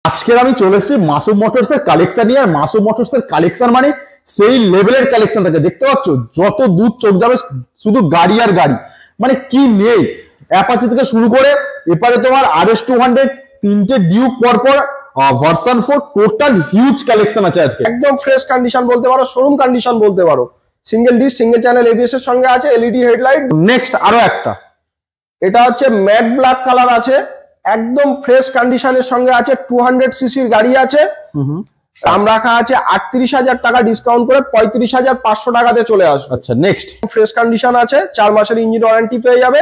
আজকের আমি চলে এসেছি মাসুম মোটরস এর কালেকশন নিয়ে। আর মাসুম মোটরস এর কালেকশন মানে সেই লেভেলের কালেকশন থাকে, দেখতে পাচ্ছ যত দূর চোখ যাবে শুধু গাড়ি আর গাড়ি, মানে কি নেই। অ্যাপাচি থেকে শুরু করে এপারে তোমার RS200 তিনটে ডিউক পরপর ভার্সন 4 টোটাল হিউজ কালেকশন আছে আজকে। একদম ফ্রেশ কন্ডিশন বলতে পারো, শোরুম কন্ডিশন বলতে পারো। Single disc single channel ABS এর সঙ্গে আছে, এলইডি হেডলাইট। নেক্সট আরো একটা, এটা হচ্ছে ম্যাট ব্ল্যাক কালার আছে, একদম ফ্রেশ কন্ডিশনের সঙ্গে আছে। 200 সিসির গাড়ি আছে, দাম রাখা আছে 38,000 টাকা, ডিসকাউন্ট করে 35,500 টাকাতে চলে আসবে। আচ্ছা নেক্সট ফ্রেশ কন্ডিশন আছে, 4 মাসের ইঞ্জিন ওয়ারেন্টি পেয়ে যাবে।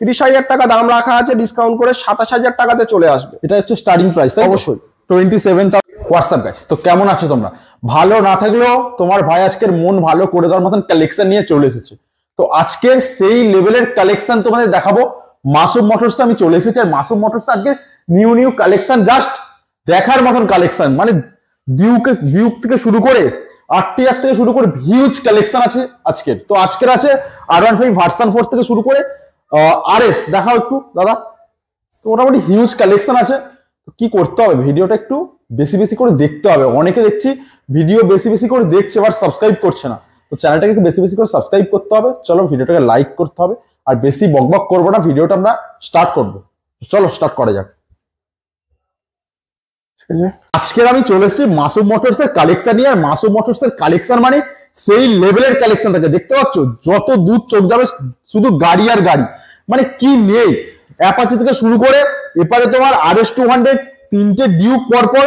30,000 টাকা দাম রাখা আছে, ডিসকাউন্ট করে 27,000 টাকাতে চলে আসবে। এটা হচ্ছে স্টার্টিং প্রাইস, অবশ্যই 27,000। হোয়াটসঅ্যাপ গাইস, তো কেমন আছো তোমরা? ভালো না থাকলেও তোমার ভাই আজকের মন ভালো করে দেওয়ার মতন কালেকশন নিয়ে চলে এসেছে। তো আজকে সেই লেভেলের কালেকশন তোমাদের দেখাবো। মাসুম মোটরস আমি চলে এসেছি, আর মাসুম মোটরস আজকে নিউ কালেকশন, জাস্ট দেখার মতন কালেকশন। মানে ডিউক থেকে শুরু করে RTR থেকে শুরু করে হিউজ কালেকশন আছে আজকের। তো আজকের আছে R15 ভার্সন 4 থেকে শুরু করে RS। দেখাও একটু দাদা, মোটামুটি হিউজ কালেকশন আছে। কি করতে হবে, ভিডিওটা একটু বেশি বেশি করে দেখতে হবে। অনেকে দেখছি ভিডিও বেশি বেশি করে দেখছে আবার সাবস্ক্রাইব করছে না, তো চ্যানেলটাকে একটু বেশি বেশি করে সাবস্ক্রাইব করতে হবে। চলো ভিডিওটাকে লাইক করতে হবে, আর বেশি বকবক করবো না, ভিডিওটা আমরা স্টার্ট করবো। চলো স্টার্ট করা যাক। আজকের আমি চলে এসেছি মাসুম মোটরস এর কালেকশন নিয়ে। আর মাসুম মোটরস এর কালেকশন মানে সেই লেভেলের কালেকশন থাকে, দেখতে পাচ্ছ যত দূর চোখ যাবে শুধু গাড়ি আর গাড়ি, মানে কি নেই। অ্যাপাচি থেকে শুরু করে এপারে তোমার RS200 তিনটে ডিউক পরপর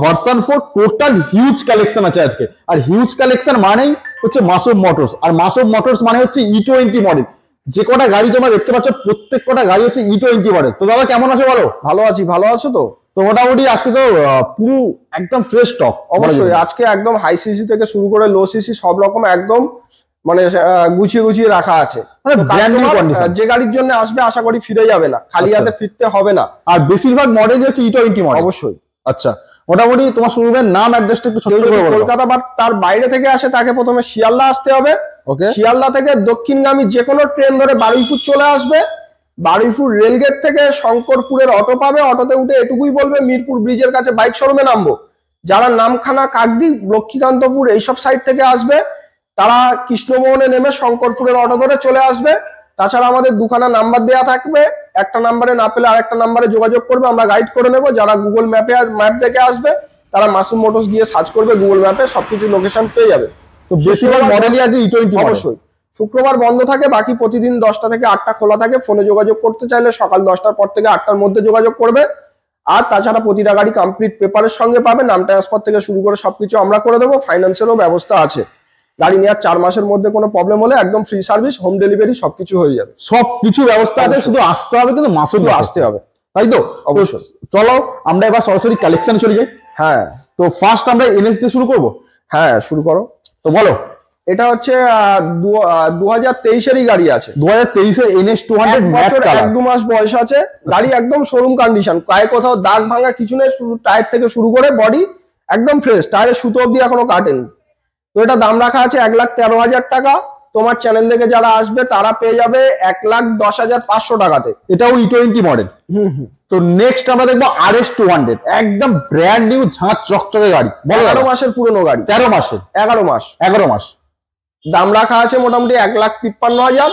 ভার্সন 4 টোটাল হিউজ কালেকশন আছে আজকে। আর হিউজ কালেকশন মানেই হচ্ছে মাসুম মোটরস, আর মাসুম মোটরস মানে হচ্ছে E20 মডেল। যে কটা গাড়ি তোমরা দেখতে পাচ্ছ প্রত্যেক কটা গাড়ি হচ্ছে E20 মডেল। তো দাদা কেমন আছো বলো? ভালো আছি, ভালো আছো তো? তো মোটামুটি আজকে তো পুরো একদম ফ্রেশ স্টক। অবশ্যই আজকে একদম হাই সিসি থেকে শুরু করে লো সিসি সব রকম একদম মানে গুছিয়ে রাখা আছে। যে গাড়ির জন্য আসবে আশা করি ফিরে যাবে না, খালি হাতে ফিরতে হবে না। আর বেশিরভাগ মডেল হচ্ছে E20 মডেল। অবশ্যই। আচ্ছা মোটামুটি তোমার শোরুমের নাম অ্যাড্রেসটা একটু ছোট করে বলো। কলকাতা বা তার বাইরে থেকে আসে তাকে প্রথমে শিয়ালদা আসতে হবে। ওকে, শিয়ালদা থেকে দক্ষিণগামী যে কোনো ট্রেন ধরে বারুইপুর চলে আসবে। বারুইপুর রেলগেট থেকে শঙ্করপুরের অটো পাবে, অটোতে উঠে এটুকুই বলবে মিরপুর ব্রিজের কাছে বাইক শোরুমে নামবো। যারা নামখানা, কাকদ্বীপ, লক্ষ্মীকান্তপুর এইসব সাইড থেকে আসবে তারা কৃষ্ণমোহনে নেমে শঙ্করপুরের অটো ধরে চলে আসবে। তাছাড়া আমাদের দুখানা নাম্বার দেওয়া থাকবে, একটা নাম্বারে না পেলে আরেকটা নাম্বারে যোগাযোগ করবে, আমরা গাইড করে নেবো। যারা গুগল ম্যাপ দেখে আসবে তারা মাসুম মোটরস গিয়ে সার্চ করবে, গুগল ম্যাপে সবকিছু লোকেশন পেয়ে যাবে। তো বেশিরভাগ মডেলই আগে E20। অবশ্যই শুক্রবার বন্ধ থাকে, বাকি প্রতিদিন 10টা থেকে 8টা খোলা থাকে। ফোনে যোগাযোগ করতে চাইলে সকাল 10টার পর থেকে 8টার মধ্যে যোগাযোগ করবে। আর তাছাড়া প্রতিটা গাড়ি কমপ্লিট পেপারের সঙ্গে পাবে, নাম ট্রান্সফার থেকে শুরু করে সবকিছু আমরা করে দেবো। ফাইন্যান্সেরও ব্যবস্থা আছে। গাড়ি নেওয়ার 4 মাসের মধ্যে কোনো প্রবলেম হলে একদম ফ্রি সার্ভিস, হোম ডেলিভারি সবকিছু হয়ে যাবে। সবকিছু ব্যবস্থা আছে, শুধু আসতে হবে, কিন্তু মাসুম আসতে হবে, তাই তো? অবশ্যই। চলো আমরা এবার সরাসরি কালেকশনে চলে যাই। হ্যাঁ, তো ফার্স্ট আমরা NS দিয়ে শুরু করবো। হ্যাঁ শুরু করো। তো বলো, এটা হচ্ছে 2023-এরই গাড়ি আছে। 2023-এর NS200 1-2 মাস বয়স আছে। গাড়ি একদম শোরুম কন্ডিশন, গায়ে কোথাও দাগ ভাঙা কিছু নেই, শুধু টায়ার থেকে শুরু করে বডি একদম ফ্রেশ, টায়ারের সুতো অব্দি এখনো কাটেনি। তো এটা দাম রাখা আছে 1,13,000 টাকা। তোমার চ্যানেল থেকে যারা আসবে তারা পেয়ে যাবে 1,10,500 টাকাতে। এটাও E20 মডেল। তো নেক্সট আমরা দেখবো RS200, একদম ব্র্যান্ড নিউ ঝাঁচ চকচকে গাড়ি। 11 মাসের পুরনো গাড়ি। 13 মাসের? 11 মাস। দাম রাখা আছে মোটামুটি 1,53,000।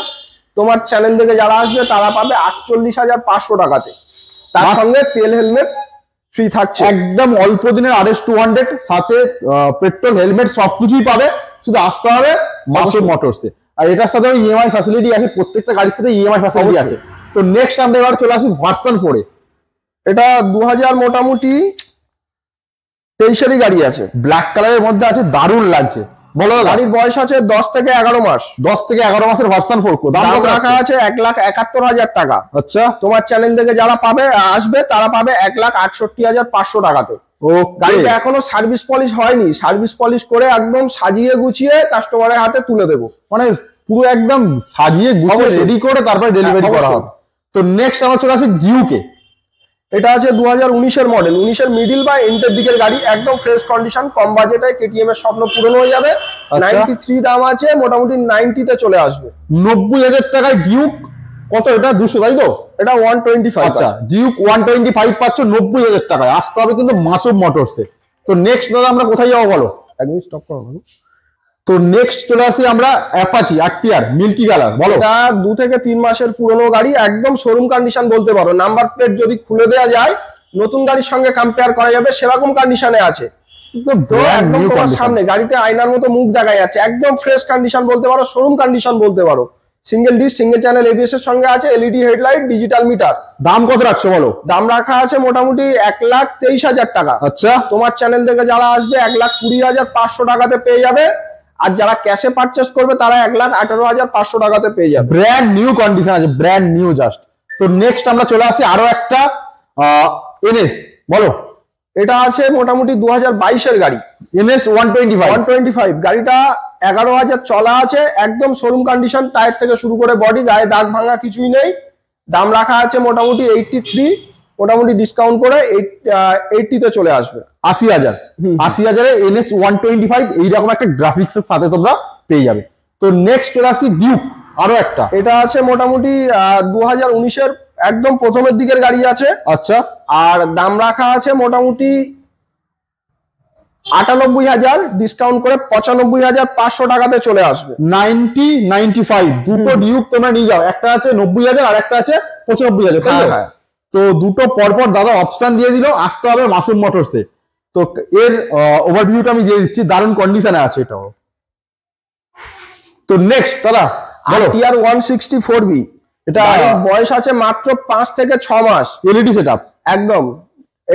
তোমার চ্যানেল থেকে যারা আসবে তারা পাবে 48,500 টাকাতে। তার সঙ্গে তেল হেলমেট ফ্রি থাকছে। একদম অল্প দিনের RS200, সাথে পেট্রোল হেলমেট সবকিছুই পাবে, শুধু আসতে হবে মাসুম মোটরসে। আর এটার সাথে EMI ফ্যাসিলিটি আছে, প্রত্যেকটা গাড়ির সাথে EMI ফ্যাসিলিটি আছে। তো নেক্সট আমরা এবার চলে আসি ভার্সন 4 এ। এটা 2000 মোটামুটি 23-এরই গাড়ি আছে, ব্ল্যাক কালারের মধ্যে আছে, দারুণ লাগছে। বলো, গাড়ির বয়স আছে 10 থেকে 11 মাস। 10 থেকে 11 মাসের ভার্সন 4, দাম রাখা আছে 1,71,000 টাকা। আচ্ছা, তোমার চ্যানেল থেকে যারা আসবে তারা পাবে 1,68,500 টাকাতে। গাড়িটা এখনো সার্ভিস পলিশ হয়নি, সার্ভিস পলিশ করে একদম সাজিয়ে গুছিয়ে কাস্টমারের হাতে তুলে দেবো। মানে পুরো একদম সাজিয়ে গুছিয়ে রেডি করে তারপরে ডেলিভারি করা হবে। তো নেক্সট আমরা চলে আসি ডিউকে। এটা আছে 2019-এর মডেল, 19-এর মিডিল বা এন্ডের দিকের গাড়ি, একদম ফ্রেশ কন্ডিশন, কম বাজেটে KTM এর স্বপ্ন পূরণ হয়ে যাবে। 93 দাম আছে, মোটামুটি 90-তে চলে আসবে। 90,000 টাকায় ডিউক কত এটা 200 তাই তো? এটা 125। আচ্ছা ডিউক 125 পাচ্ছ 90,000 টাকায়। আসতে হবে কিন্তু মাসুম মোটরসে। তো নেক্সট দাদা আমরা কোথায় যাবো বলো? একদম স্টপ করো। তো নেক্সট চলে আসি আমরা অ্যাপাচি আরটিআর মিল্কি কালার। বলো। এটা 2 থেকে 3 মাসের পুরনো গাড়ি, একদম শোরুম কন্ডিশন বলতে পারো। নাম্বার প্লেট যদি খুলে দেওয়া যায় নতুন গাড়ির সঙ্গে কম্পেয়ার করা যাবে সেরকম কন্ডিশনে আছে। তো একদম তোমার সামনে গাড়িতে আয়নার মতো মুখ দেখা যাচ্ছে, একদম ফ্রেশ কন্ডিশন বলতে পারো, শোরুম কন্ডিশন বলতে পারো। Single disc single channel ABS এর সঙ্গে আছে, এলইডি হেডলাইট, ডিজিটাল মিটার। দাম কত রাখছো বলো? দাম রাখা আছে মোটামুটি 1,23,000 টাকা। আচ্ছা তোমার চ্যানেল থেকে যারা আসবে 1,20,500 টাকাতে পেয়ে যাবে, আর যারা ক্যাশে পারচেস করবে তারা 1,18,500 টাকাতে পেয়ে যাবে। ব্র্যান্ড নিউ কন্ডিশন আছে, ব্র্যান্ড নিউ জাস্ট। তো নেক্সট আমরা চলে আসি আরো একটা এনএস। বলো। এটা আছে মোটামুটি 2022 এর গাড়ি, এনএস 125। গাড়িটা 11,000 চলা আছে, একদম শোরুম কন্ডিশন, টায়ার থেকে শুরু করে বডি, গায়ে দাগ ভাঙা কিছুই নেই। দাম রাখা আছে মোটামুটি 83, মোটামুটি ডিসকাউন্ট করে 80 তে চলে আসবে। 80,000। 80,000-এ এনএস 125 এইরকম একটা গ্রাফিক্স এর সাথে তোমরা পেয়ে যাবে। তো নেক্সট চলে আসি ডিউক আরো একটা। এটা আছে মোটামুটি 2019 এর একদম প্রথমের দিকের গাড়ি আছে। আচ্ছা। আর দাম রাখা আছে মোটামুটি 98,000, ডিসকাউন্ট করে 95,500 টাকাতে চলে আসবে। 95 দুটো ডিউক তোমরা নিয়ে যাও, একটা আছে 90,000 আর একটা আছে 95,000। হ্যাঁ। তো দুটো পরপর দাদা অপশন দিয়ে দিল, আসতে হবে মাসুম মোটরসে। তো এর ওভারভিউটা আমি দিয়ে দিচ্ছি, দারুণ কন্ডিশনে আছে এটাও। তো নেক্সট দাদা বলো। টিআর 164B, এটা বয়স আছে মাত্র 5 থেকে 6 মাস। এলইডি সেটআপ একদম।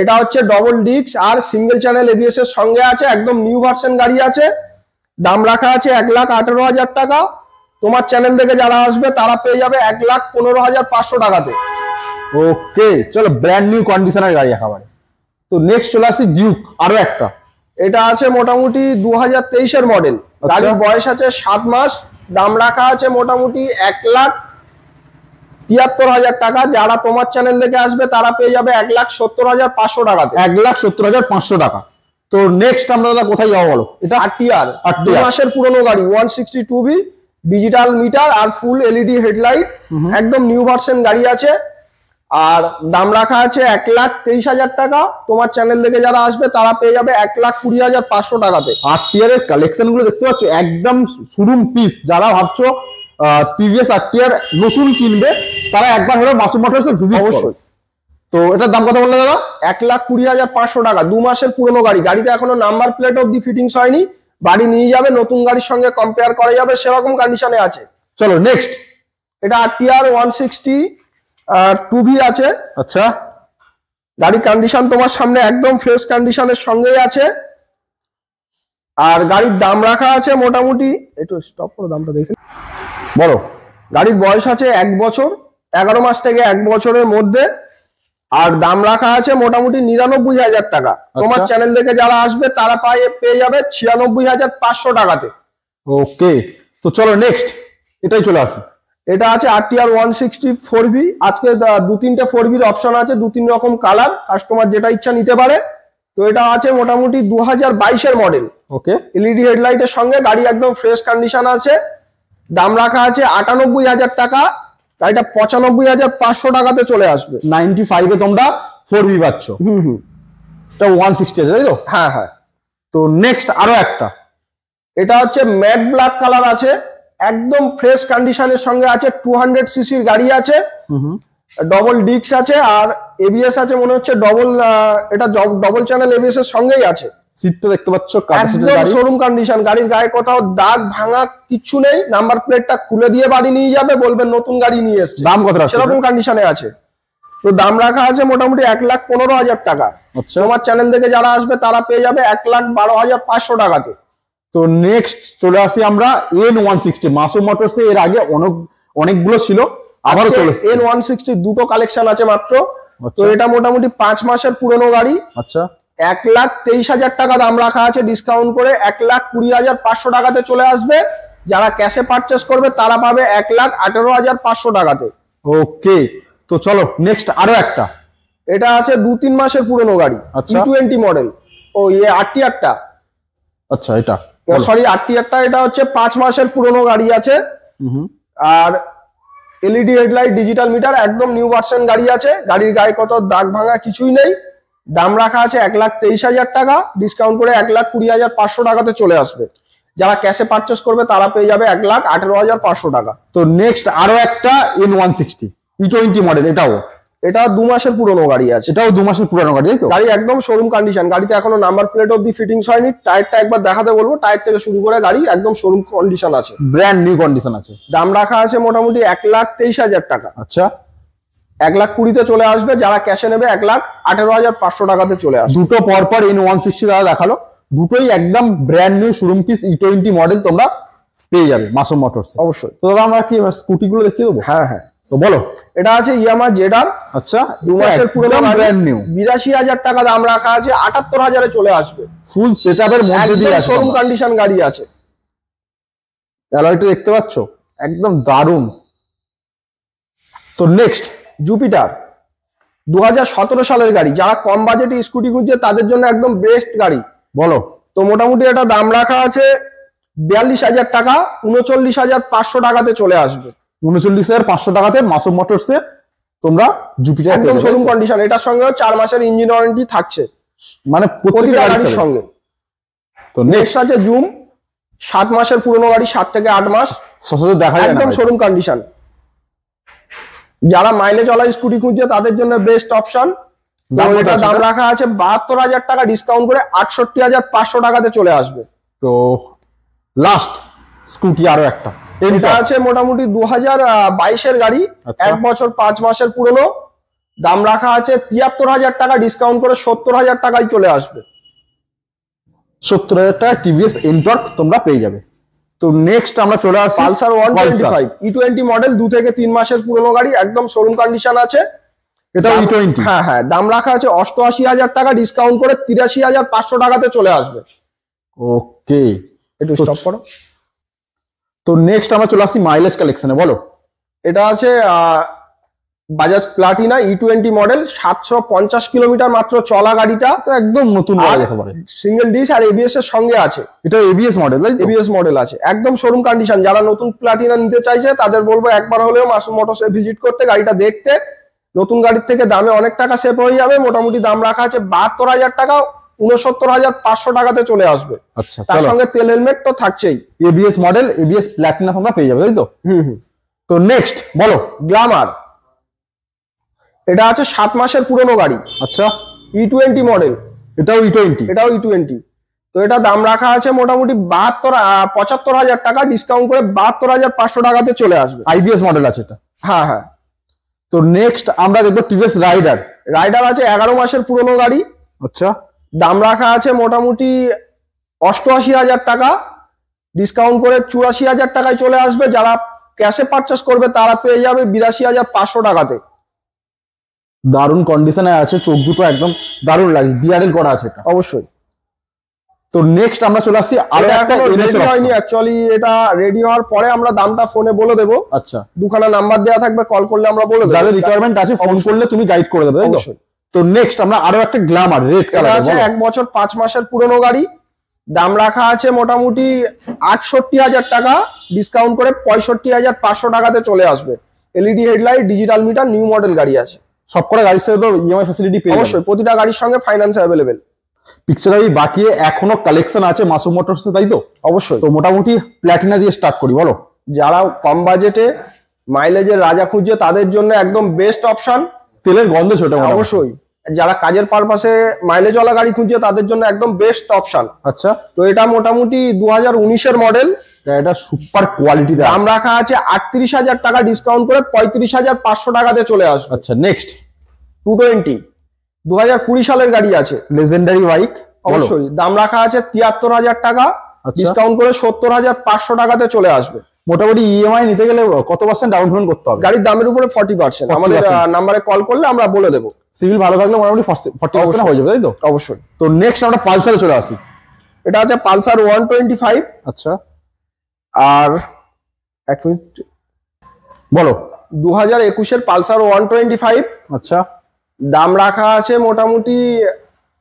এটা হচ্ছে ডবল ডিস্ক আর সিঙ্গেল চ্যানেল এবিএস এর সঙ্গে আছে, একদম নিউ ভার্সন গাড়ি আছে। দাম রাখা আছে 1,18,000 টাকা। তোমার চ্যানেল থেকে যারা আসবে তারা পেয়ে যাবে 1,15,500 টাকাতে। ওকে চলো, ব্র্যান্ড নিউ কন্ডিশনের গাড়ি একেবারে। তো নেক্সট চলে আসি ডিউক আরো একটা। এটা আছে মোটামুটি 2023 এর মডেল, গাড়ির বয়স আছে 7 মাস। দাম রাখা আছে মোটামুটি 1,73,000 টাকা। যারা তোমার চ্যানেল থেকে আসবে তারা পেয়ে যাবে 1,70,500 টাকাতে। 1,70,500 টাকা। তো নেক্সট আমরা দাদা কোথায় যাবো বলো? এটা আরটিআর 2 মাসের পুরনো গাড়ি, 162B, ডিজিটাল মিটার আর ফুল এলইডি হেডলাইট, একদম নিউ ভার্সন গাড়ি আছে। আর দাম রাখা আছে 1,23,000 টাকা। তোমার চ্যানেল থেকে যারা আসবে তারা পেয়ে যাবে 1,20,500 টাকাতে। আরটিআর এর কালেকশন গুলো দেখতে পাচ্ছ, একদম শোরুম পিস। যারা ভাবছো টিভিএস আরটিআর নতুন কিনবে তারা একবার হলো মাসুম মোটরসে ভিজিট করো। তো এটার দাম কত বললে দাদা? 1,20,500 টাকা। 2 মাসের পুরনো গাড়ি, গাড়িতে এখনো নাম্বার প্লেট অব্দি ফিটিংস হয়নি। বাড়ি নিয়ে যাবে, নতুন গাড়ির সঙ্গে কম্পেয়ার করা যাবে, সেরকম কন্ডিশনে আছে। চলো নেক্সট। এটা আরটিআর 162V আছে। আচ্ছা। গাড়ির কন্ডিশন তোমার সামনে একদম ফ্রেশ কন্ডিশনের সঙ্গেই আছে। আর গাড়ির দাম রাখা আছে মোটামুটি, একটু স্টপ করো, দামটা দেখে বলো। গাড়ির বয়স আছে 1 বছর, 11 মাস থেকে 1 বছরের মধ্যে। আর দাম রাখা আছে মোটামুটি 99,000 টাকা। তোমার চ্যানেল থেকে যারা আসবে তারা পেয়ে যাবে 96,500 টাকাতে। ওকে তো চলো নেক্সট এটাই চলে আসি। এটা আছে আরটিআর 164V। আজকে 2-3টে 4Vর অপশন আছে, 2-3 রকম কালার, কাস্টমার যেটা ইচ্ছা নিতে পারে। তো এটা আছে মোটামুটি 2022 এর মডেল। ওকে। এলইডি হেডলাইটের সঙ্গে, গাড়ি একদম ফ্রেশ কন্ডিশন আছে। দাম রাখা আছে 98,000 টাকা। গাড়িটা 95,500 টাকাতে চলে আসবে। 95-এ তোমরা 4V পাচ্ছ। এটা 160 আছে তাই তো? হ্যাঁ হ্যাঁ। তো নেক্সট আরো একটা। এটা হচ্ছে ম্যাট ব্ল্যাক কালার আছে, একদম ফ্রেশ কন্ডিশনের সঙ্গে আছে। 200 সিসির গাড়ি আছে, ডবল ডিস্ক আছে আর এবিএস আছে মনে হচ্ছে ডবল। এটা ডবল চ্যানেল এবিএস এর সঙ্গেই আছে। সিটটা দেখতে পাচ্ছ, একদম শোরুম কন্ডিশন। গাড়ির গায়ে কোথাও দাগ ভাঙা কিচ্ছু নেই। নাম্বার প্লেটটা খুলে দিয়ে বাড়ি নিয়ে যাবে, বলবেন নতুন গাড়ি নিয়ে এসেছে। দাম কত রাখছো? সেরকম কন্ডিশনে আছে। তো দাম রাখা আছে মোটামুটি 1,15,000 টাকা। আচ্ছা। তোমার চ্যানেল থেকে যারা আসবে তারা পেয়ে যাবে 1,12,500 টাকাতে। তো নেক্সট চলে আসি আমরা N160 মাসুম মোটরসে। এর আগে অনেকগুলো ছিল, আবারও চলে এসেছে। N160 দুটো কালেকশন আছে মাত্র। তো এটা মোটামুটি 5 মাসের পুরনো গাড়ি। আচ্ছা। 1,23,000 টাকা দাম রাখা আছে, ডিসকাউন্ট করে 1,20,500 টাকাতে চলে আসবে। যারা ক্যাশে পারচেস করবে তারা পাবে 1,18,500 টাকাতে। ওকে তো চলো নেক্সট আরো একটা। এটা আছে 2-3 মাসের পুরনো গাড়ি, E20 মডেল। ও আরটিআরটা, আচ্ছা এটা সরি আরটিআরটা। এটা হচ্ছে 5 মাসের পুরনো গাড়ি আছে। আর এলইডি হেডলাইট, ডিজিটাল মিটার, একদম নিউ ভার্সন গাড়ি আছে। গাড়ির গায়ে কত দাগ ভাঙা কিছুই নেই। দাম রাখা আছে 1,23,000 টাকা, ডিসকাউন্ট করে 1,20,500 টাকাতে চলে আসবে। যারা ক্যাশে পারচেস করবে তারা পেয়ে যাবে 1,18,500 টাকা। তো নেক্সট আরো একটা N160 E20 মডেল, এটা 2 মাসের পুরনো গাড়ি আছে। এটাও 2 মাসের পুরানো গাড়ি, তাই তো? গাড়ি একদম শোরুম কন্ডিশন, গাড়িতে এখনো নাম্বার প্লেট অবধি ফিটিংস হয়নি। টায়ারটা একবার দেখাতে বলবো, টায়ার থেকে শুরু করে গাড়ি একদম শোরুম কন্ডিশন আছে, ব্র্যান্ড নিউ কন্ডিশন আছে। দাম রাখা আছে মোটামুটি 1,23,000 টাকা। আচ্ছা, 1,20,000-তে চলে আসবে। যারা ক্যাশে নেবে 1,18,500 টাকাতে চলে আসবে। দুটো পরপর N160 দাদা দেখালো, দুটোই একদম brand new showroom piece E20 model তোমরা পেয়ে যাবে মাসুম মোটরস। অবশ্যই। তো দাদা আমরা কি স্কুটি গুলো দেখিয়ে দেবো? হ্যাঁ হ্যাঁ, তো বলো। এটা আছে ইয়ামাহা জেডার। আচ্ছা, 2 মাসের পুরনো ব্র্যান্ড নিউ, 82,000 টাকা দাম রাখা আছে। 78,000-এ চলে আসবে। ফুল সেটআপের মধ্যে দিয়ে আছে, শোরুম কন্ডিশন গাড়ি আছে। অ্যালয়টা দেখতে পাচ্ছ, একদম দারুণ। তো নেক্সট জুপিটার, 2017 সালের গাড়ি। যারা কম বাজেটে স্কুটি খুঁজছে তাদের জন্য একদম বেস্ট গাড়ি। বলো। তো মোটামুটি এটা দাম রাখা আছে 42,000 টাকা, 39,500 টাকাতে চলে আসবে। 39,500 টাকাতে মাসুম মোটরসে তোমরা জুপিটার একদম শোরুম কন্ডিশন। এটার সঙ্গে 4 মাসের ইঞ্জিন ওয়ারেন্টি থাকছে, মানে প্রতিটা গাড়ির সঙ্গে। তো নেক্সট আছে জুম, 7 মাসের পুরনো গাড়ি, 7 থেকে 8 মাস, সচরাচর দেখা যায় না, একদম শোরুম কন্ডিশন। যারা মাইলেজ ওয়ালা স্কুটি খুঁজছে তাদের জন্য বেস্ট অপশন। এটা দাম রাখা আছে 72,000 টাকা, ডিসকাউন্ট করে 68,500 টাকাতে চলে আসবে। তো লাস্ট স্কুটি আরো একটা, এটা আছে মোটামুটি 2022-এর গাড়ি, 1 বছর 5 মাসের পুরনো। দাম রাখা আছে 73,000 টাকা, ডিসকাউন্ট করে 70,000 টাকায় চলে আসবে। 70,000 টাকা টিভিএস এনটর্ক তোমরা পেয়ে যাবে। তো নেক্সট আমরা চলে আসি পালসার 125 E20 মডেল, 2 থেকে 3 মাসের পুরনো গাড়ি, একদম শোরুম কন্ডিশন আছে। এটা E20। হ্যাঁ হ্যাঁ, দাম রাখা আছে 88,000 টাকা, ডিসকাউন্ট করে 83,500 টাকাতে চলে আসবে। ওকে, একটু স্টপ করো। তো নেক্সট আমরা চলে আসি মাইলেজ কালেকশনে, বলো। এটা আছে Bajaj Platina E20 model, 750 kilometre মাত্র চলা গাড়িটা। তো একদম নতুন গাড়ি যেতে পারে, সিঙ্গেল ডিস আর এবিএস এর সঙ্গে আছে। এটা এবিএস মডেল, তাই তো? এবিএস মডেল আছে, একদম শোরুম কন্ডিশন। যারা নতুন প্লাটিনা নিতে চাইছে তাদের বলবো একবার হলেও মাসুম মোটরসে ভিজিট করতে, গাড়িটা দেখতে। নতুন গাড়ির থেকে দামে অনেক টাকা সেভ হয়ে যাবে। মোটামুটি দাম রাখা আছে 72,000 টাকা, 69,500 টাকাতে চলে আসবে। আচ্ছা, তার সঙ্গে তেল হেলমেট তো থাকছেই। এবিএস মডেল, এবিএস প্লাটিনা তোমরা পেয়ে যাবে, তাই তো? তো নেক্সট বলো। গ্ল্যামার, এটা আছে 7 মাসের পুরনো গাড়ি। আচ্ছা, E20 মডেল, এটাও E20। তো এটা দাম রাখা আছে মোটামুটি 75,000 টাকা, ডিসকাউন্ট করে 72,500 টাকাতে চলে আসবে। আইবিএস মডেল আছে এটা। হ্যাঁ হ্যাঁ। তো নেক্সট আমরা দেখবো টিভিএস রাইডার। আছে 11 মাসের পুরনো গাড়ি। আচ্ছা, দাম রাখা আছে মোটামুটি 88,000 টাকা, ডিসকাউন্ট করে 84,000 টাকায় চলে আসবে। যারা ক্যাশে পারচেস করবে তারা পেয়ে যাবে 82,500 টাকাতে। দারুণ কন্ডিশনে আছে, চোখ দুটো একদম দারুণ লাগে, ডিআরএল করা আছে এটা অবশ্যই। তো নেক্সট আমরা চলে আসছি আরো একটা রেডি হয়নি অ্যাকচুয়ালি, এটা রেডি হওয়ার পরে আমরা দামটা ফোনে বলে দেবো। আচ্ছা, দুখানা নাম্বার দেওয়া থাকবে, কল করলে আমরা বলে দেবো। যাদের রিকোয়ারমেন্ট আছে ফোন করলে তুমি গাইড করে দেবে, তাই তো? তো নেক্সট আমরা আরো একটা গ্ল্যামার রেড কালার আছে, 1 বছর 5 মাসের পুরনো গাড়ি। দাম রাখা আছে মোটামুটি 68,000 টাকা, ডিসকাউন্ট করে 65,500 টাকাতে চলে আসবে। LED headlight, digital meter, new model গাড়ি আছে। সবকটা গাড়ির সাথে তো ইএমআই ফ্যাসিলিটি পেয়ে যাবে অবশ্যই, প্রতিটা গাড়ির সঙ্গে ফাইন্যান্স অ্যাভেলেবেল। পিকচার আমি বাকি এখনো কালেকশন আছে মাসুম মোটরস, তাই তো? অবশ্যই। তো মোটামুটি প্ল্যাটিনা দিয়ে স্টার্ট করি, বলো। যারা কম বাজেটে মাইলেজের রাজা খুঁজছে তাদের জন্য একদম বেস্ট অপশন। তেলের গন্ধ ছোট, অবশ্যই। যারা কাজের পারপাসে মাইলেজ ওয়ালা গাড়ি খুঁজছে তাদের জন্য একদম বেস্ট অপশন। আচ্ছা, তো এটা মোটামুটি 2019-এর মডেল। এটা সুপার কোয়ালিটি, দাম রাখা আছে 38,000 টাকা, ডিসকাউন্ট করে 35,500 টাকাতে চলে আসবে। আচ্ছা, নেক্সট 220 2020 সালের গাড়ি আছে, লেজেন্ডারি বাইক। অবশ্যই। দাম রাখা আছে 73,000 টাকা, ডিসকাউন্ট করে 70,500 টাকাতে চলে আসবে। মোটামুটি ইএমআই নিতে গেলে কত % ডাউন পেমেন্ট করতে হবে? গাড়ির দামের উপরে 40%। আমাদের নাম্বারে কল করলে আমরা বলে দেবো। সিভিল ভালো থাকলে মোটামুটি 40% হয়ে যাবে, তাই তো? অবশ্যই। তো নেক্সট আমরা পালসারে চলে আসি। এটা আছে পালসার 125। আচ্ছা, আর 1 মিনিট, বলো। 2021-এর পালসার 125। আচ্ছা, দাম রাখা আছে মোটামুটি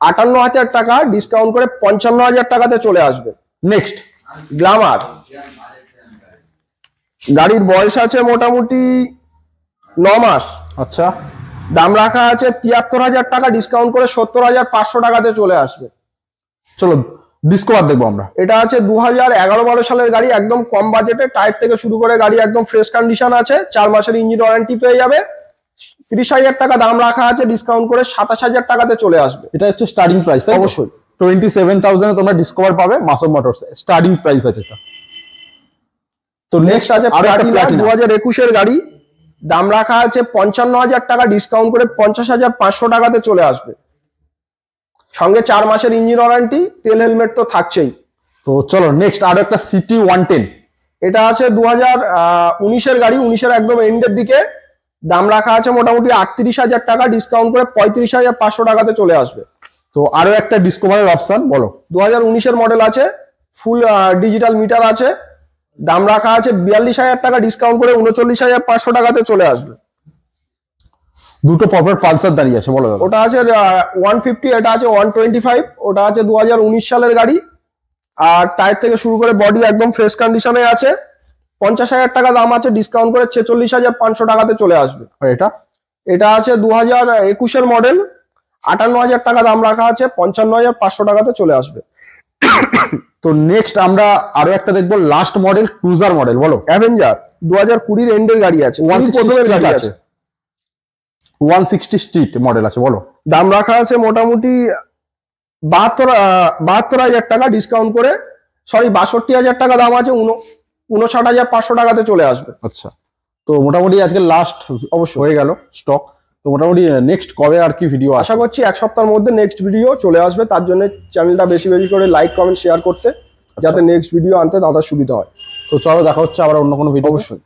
58,000 টাকা, ডিসকাউন্ট করে 55,000 টাকাতে চলে আসবে। নেক্সট গ্ল্যামার, গাড়ির বয়স আছে মোটামুটি 9 মাস, আচ্ছা দাম রাখা আছে 73,000 টাকা, ডিসকাউন্ট করে 70,500 টাকাতে চলে আসবে। চলো ডিসকভার দেখবো আমরা। এটা আছে 2011-12 সালের গাড়ি, একদম কম বাজেটে, টাইপ থেকে শুরু করে গাড়ি একদম ফ্রেশ কন্ডিশন আছে, 4 মাসের ইঞ্জিন ওয়ারেন্টি পেয়ে যাবে। 30,000 টাকা দাম রাখা আছে, ডিসকাউন্ট করে 27,000 টাকাতে চলে আসবে। এটা হচ্ছে স্টার্টিং প্রাইস, অবশ্যই 27,000 তোমরা ডিসকভার পাবে মাসুম মোটরস, স্টার্টিং প্রাইস আছে এটা। তো নেক্সট আছে প্লাটিনা 2021 এর গাড়ি, দাম রাখা আছে 55,000 টাকা, ডিসকাউন্ট করে 50,500 টাকাতে চলে আসবে। সঙ্গে 4 মাসের ইঞ্জিন ওয়ারেন্টি, তেল হেলমেট তো থাকছেই। তো চলো নেক্সট আরো একটা সিটি 110, এটা আছে 2019 এর গাড়ি, 19 এর একদম এন্ডের দিকে, দাম রাখা আছে মোটামুটি 38,000 টাকা, ডিসকাউন্ট করে 35,500 টাকাতে চলে আসবে। তো আরো একটা ডিসকভারের অপশন বলো। 2019 এর মডেল আছে, ফুল ডিজিটাল মিটার আছে, দাম রাখা আছে 42,000 টাকা, ডিসকাউন্ট করে 39,500 টাকাতে চলে আসবে। দুটো পপের পালসার দাঁড়িয়ে আছে, বলো দাদা। ওটা আছে 150, এটা আছে 125, ওটা আছে 2019 সালের গাড়ি, আর টায়ার থেকে শুরু করে বডি একদম ফ্রেশ কন্ডিশনে আছে। 50,000 টাকা দাম আছে, ডিসকাউন্ট করে 46,500 টাকাতে চলে আসবে। আর এটা এটা আছে 2021 এর মডেল, 58,000 টাকা দাম রাখা আছে, 55,500 টাকাতে চলে আসবে। তো নেক্সট আমরা আরো একটা দেখবো, লাস্ট মডেল ক্রুজার মডেল, বলো। অ্যাভেঞ্জার 2020 এর এন্ডের গাড়ি আছে, 160 গাড়ি আছে, আছে, 160 স্ট্রিট মডেল আছে, বলো। দাম রাখা আছে মোটামুটি 72,000 টাকা, ডিসকাউন্ট করে 62,000 টাকা দাম আছে, 59,500 টাকাতে চলে আসবে। আচ্ছা, তো মোটামুটি আজকে লাস্ট অবশ্যই হয়ে গেল স্টক। তো মোটামুটি নেক্সট কবে আর কি ভিডিও আশা করছি 1 সপ্তাহের মধ্যে নেক্সট ভিডিও চলে আসবে, তার জন্য চ্যানেলটা বেশি বেশি করে লাইক কমেন্ট শেয়ার করতে, যাতে নেক্সট ভিডিও আনতে দাদার সুবিধা হয়। তো চলো দেখা হচ্ছে আবার অন্য কোনো ভিডিও। অবশ্যই।